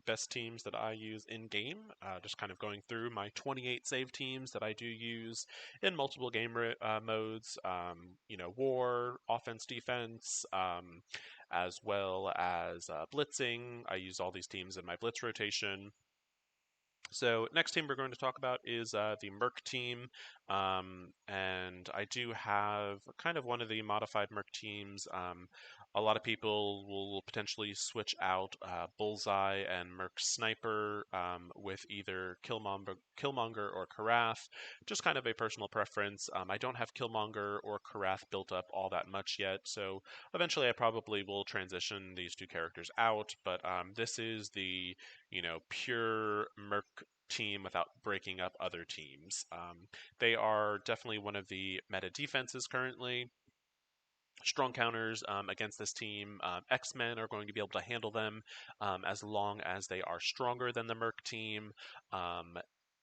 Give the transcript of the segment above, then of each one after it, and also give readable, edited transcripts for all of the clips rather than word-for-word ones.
best teams that I use in game. Just kind of going through my 28 save teams that I do use in multiple game modes. War, offense, defense, as well as blitzing. I use all these teams in my blitz rotation. So next team we're going to talk about is the Merc team, and I do have kind of one of the modified Merc teams. A lot of people will potentially switch out Bullseye and Merc Sniper with either Killmonger or Karath. Just kind of a personal preference. I don't have Killmonger or Karath built up all that much yet, so eventually I probably will transition these two characters out. But this is the pure Merc team without breaking up other teams. They are definitely one of the meta defenses currently. Strong counters against this team. X-Men are going to be able to handle them as long as they are stronger than the Merc team.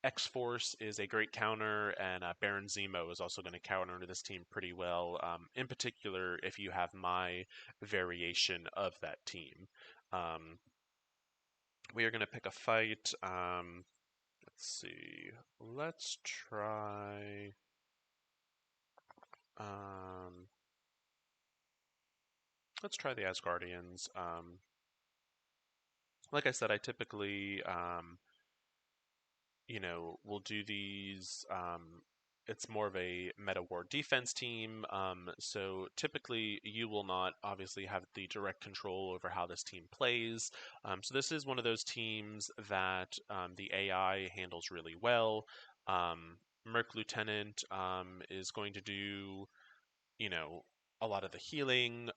X-Force is a great counter, and Baron Zemo is also going to counter this team pretty well, in particular if you have my variation of that team. We are going to pick a fight. Let's see. Let's try. Um, let's try the Asgardians. Like I said, I typically, will do these. It's more of a meta war defense team. So typically, you will not obviously have the direct control over how this team plays. So this is one of those teams that the AI handles really well. Merc Lieutenant is going to do, you know, a lot of the healing.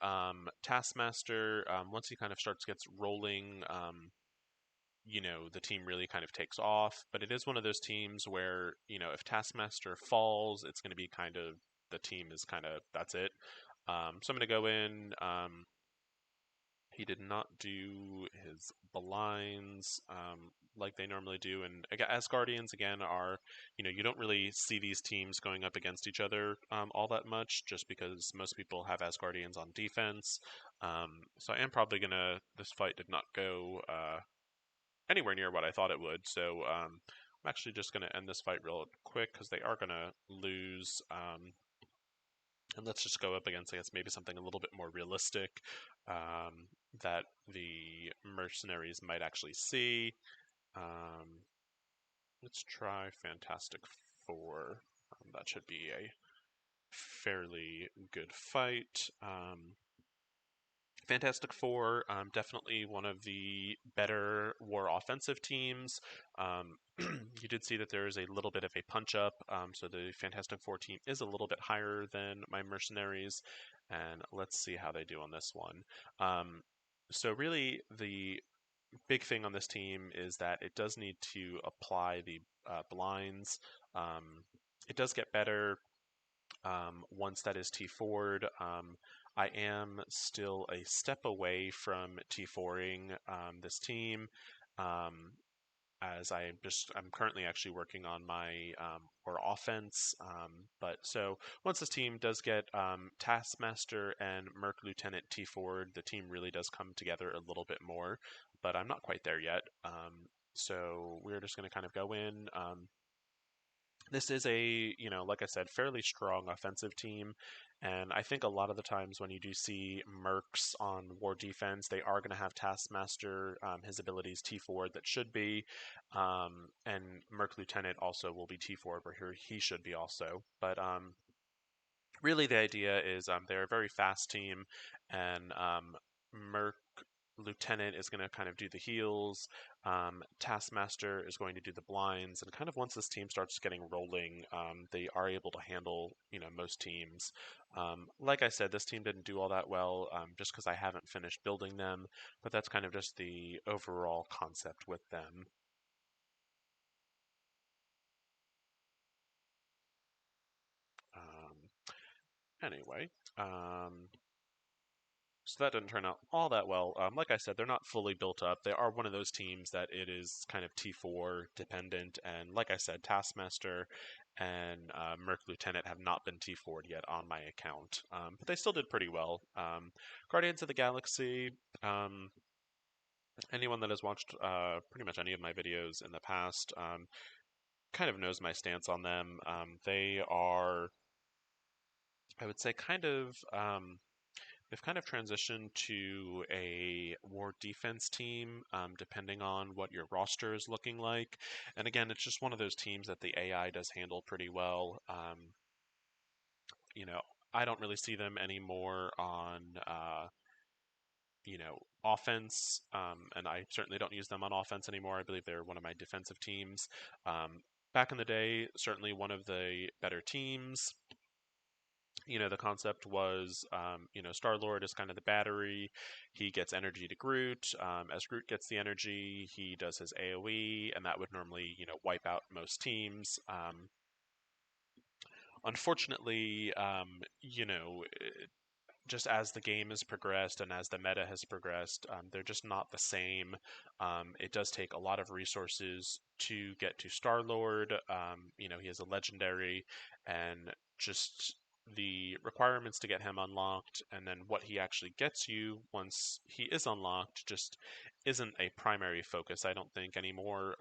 Taskmaster, once he kind of starts gets rolling, the team really kind of takes off. But it is one of those teams where, if Taskmaster falls, it's going to be kind of the team is kind of that's it. So I'm going to go in. He did not do his blinds like they normally do, and Asgardians again are, you don't really see these teams going up against each other all that much, just because most people have Asgardians on defense. So I am probably gonna. This fight did not go anywhere near what I thought it would, so I'm actually just gonna end this fight real quick because they are gonna lose. And let's just go up against, I guess, maybe something a little bit more realistic that the mercenaries might actually see. Um, let's try Fantastic Four. That should be a fairly good fight. Fantastic Four, definitely one of the better war offensive teams. You did see that there is a little bit of a punch up, so the Fantastic Four team is a little bit higher than my Mercenaries, and let's see how they do on this one. So really, the big thing on this team is that it does need to apply the blinds. It does get better once that is T4'd. I am still a step away from T4ing this team. Um, as I'm currently actually working on my or offense. But so once this team does get Taskmaster and Merc Lieutenant T4'd, the team really does come together a little bit more. But I'm not quite there yet. So we're just going to kind of go in. This is a, like I said, fairly strong offensive team. And I think a lot of the times when you do see Mercs on war defense, they are going to have Taskmaster, his abilities T4 that should be. And Merc Lieutenant also will be T4 where he should be also. But really the idea is they're a very fast team, and Merc Lieutenant is going to kind of do the heals. Taskmaster is going to do the blinds, and kind of once this team starts getting rolling, they are able to handle most teams. Like I said, this team didn't do all that well, just because I haven't finished building them, but that's kind of just the overall concept with them. Um, anyway, so that didn't turn out all that well. Like I said, they're not fully built up. They are one of those teams that it is kind of T4 dependent. And like I said, Taskmaster and Merc Lieutenant have not been T4'd yet on my account. But they still did pretty well. Guardians of the Galaxy. Um, Anyone that has watched pretty much any of my videos in the past kind of knows my stance on them. They are, I would say, they've kind of transitioned to a war defense team, depending on what your roster is looking like. And again, it's just one of those teams that the AI does handle pretty well. You know, I don't really see them anymore on, offense, and I certainly don't use them on offense anymore. I believe they're one of my defensive teams. Back in the day, certainly one of the better teams. The concept was, Star Lord is kind of the battery. He gets energy to Groot. As Groot gets the energy, he does his AoE, and that would normally, wipe out most teams. Unfortunately, just as the game has progressed and as the meta has progressed, they're just not the same. It does take a lot of resources to get to Star Lord. He is a legendary, and just the requirements to get him unlocked, and then what he actually gets you once he is unlocked, just isn't a primary focus, I don't think, anymore.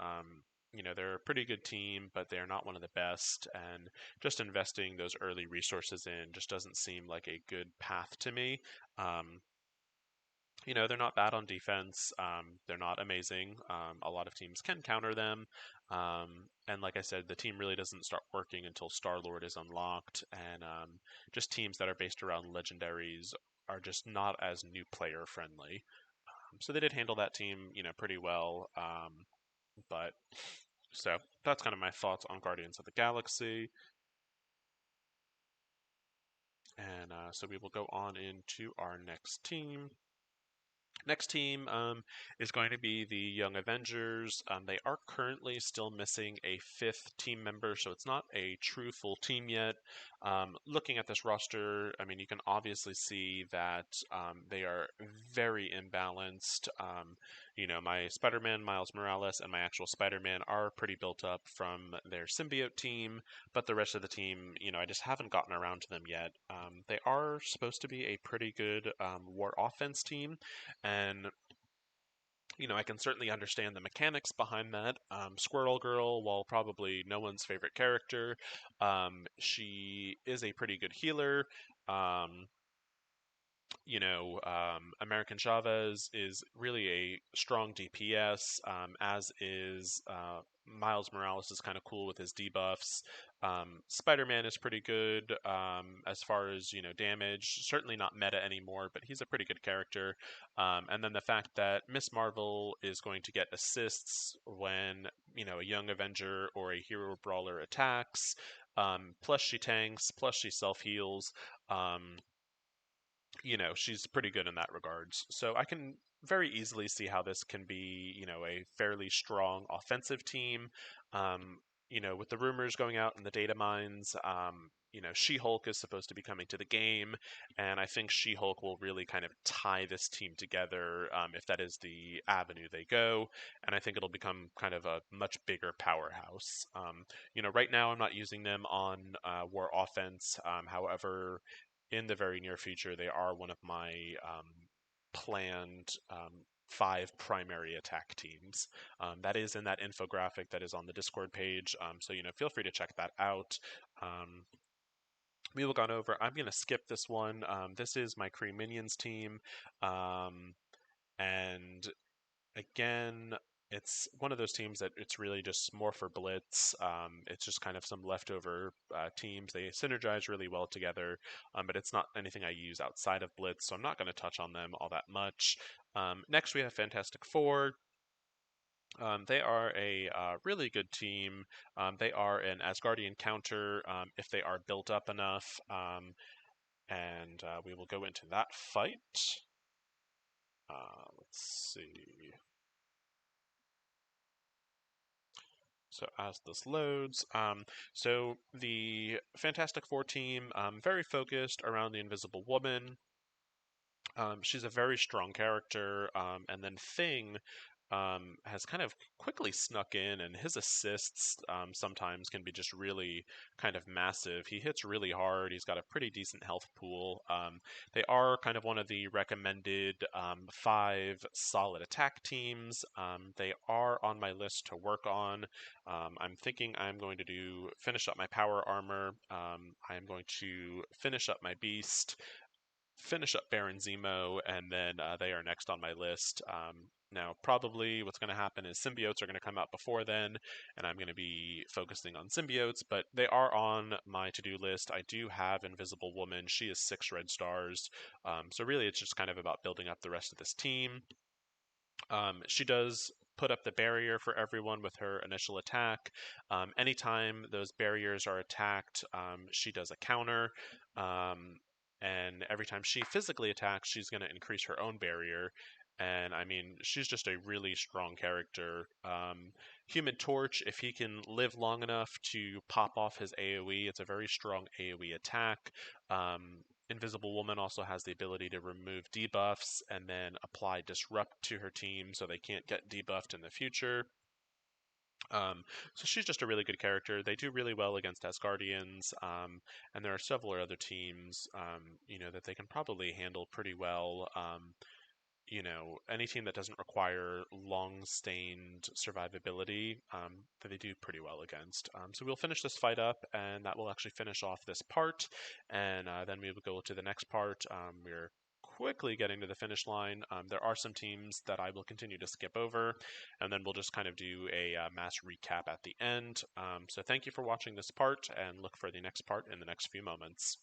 They're a pretty good team, but they're not one of the best, and just investing those early resources in just doesn't seem like a good path to me. Um, they're not bad on defense. They're not amazing. A lot of teams can counter them. And like I said, the team really doesn't start working until Star Lord is unlocked. And just teams that are based around legendaries are just not as new player friendly. So they did handle that team, pretty well. But so that's kind of my thoughts on Guardians of the Galaxy. And so we will go on into our next team. Next team is going to be the Young Avengers. They are currently still missing a fifth team member, so it's not a true full team yet. Looking at this roster, I mean, you can obviously see that they are very imbalanced. My Spider Man, Miles Morales, and my actual Spider Man are pretty built up from their symbiote team, but the rest of the team, I just haven't gotten around to them yet. They are supposed to be a pretty good war offense team, and I can certainly understand the mechanics behind that. Squirrel Girl, while probably no one's favorite character, she is a pretty good healer. Um, American Chavez is really a strong DPS, as is Miles Morales is kind of cool with his debuffs. Spider-Man is pretty good as far as damage. Certainly not meta anymore, but he's a pretty good character. And then the fact that Miss Marvel is going to get assists when a young Avenger or a hero brawler attacks. Plus she tanks, plus she self heals. Um, she's pretty good in that regards. So I can very easily see how this can be, a fairly strong offensive team. With the rumors going out in the data mines, She-Hulk is supposed to be coming to the game, and I think She-Hulk will really kind of tie this team together if that is the avenue they go, and I think it'll become kind of a much bigger powerhouse. Right now I'm not using them on War Offense. However, in the very near future, they are one of my planned five primary attack teams. That is in that infographic that is on the Discord page. So feel free to check that out. We will go over. I'm going to skip this one. This is my Kree Minions team, um, and again, it's one of those teams that it's really just more for blitz. It's just kind of some leftover teams. They synergize really well together, but it's not anything I use outside of blitz, so I'm not going to touch on them all that much. Next, we have Fantastic Four. They are a really good team. They are an Asgardian counter if they are built up enough, and we will go into that fight. Let's see. So as this loads, so the Fantastic Four team, very focused around the Invisible Woman. She's a very strong character, and then Thing. has kind of quickly snuck in, and his assists sometimes can be just really kind of massive. He hits really hard. He's got a pretty decent health pool. They are kind of one of the recommended 5 solid attack teams. They are on my list to work on. I'm thinking I'm going to finish up my power armor. I am going to finish up my beast, finish up Baron Zemo, and then they are next on my list. Now, probably what's going to happen is symbiotes are going to come out before then, and I'm going to be focusing on symbiotes, but they are on my to do list. I do have Invisible Woman. She is 6 red stars. So, really, it's just kind of about building up the rest of this team. She does put up the barrier for everyone with her initial attack. Anytime those barriers are attacked, she does a counter. And every time she physically attacks, she's going to increase her own barrier. And I mean, she's just a really strong character. Human Torch, if he can live long enough to pop off his AoE, it's a very strong AoE attack. Invisible Woman also has the ability to remove debuffs and then apply Disrupt to her team so they can't get debuffed in the future. So she's just a really good character. They do really well against Asgardians, and there are several other teams, that they can probably handle pretty well. Any team that doesn't require long-stained survivability, that they do pretty well against. So we'll finish this fight up, and that will actually finish off this part, and then we will go to the next part. We're quickly getting to the finish line. There are some teams that I will continue to skip over, and then we'll just kind of do a mass recap at the end. So thank you for watching this part, and look for the next part in the next few moments.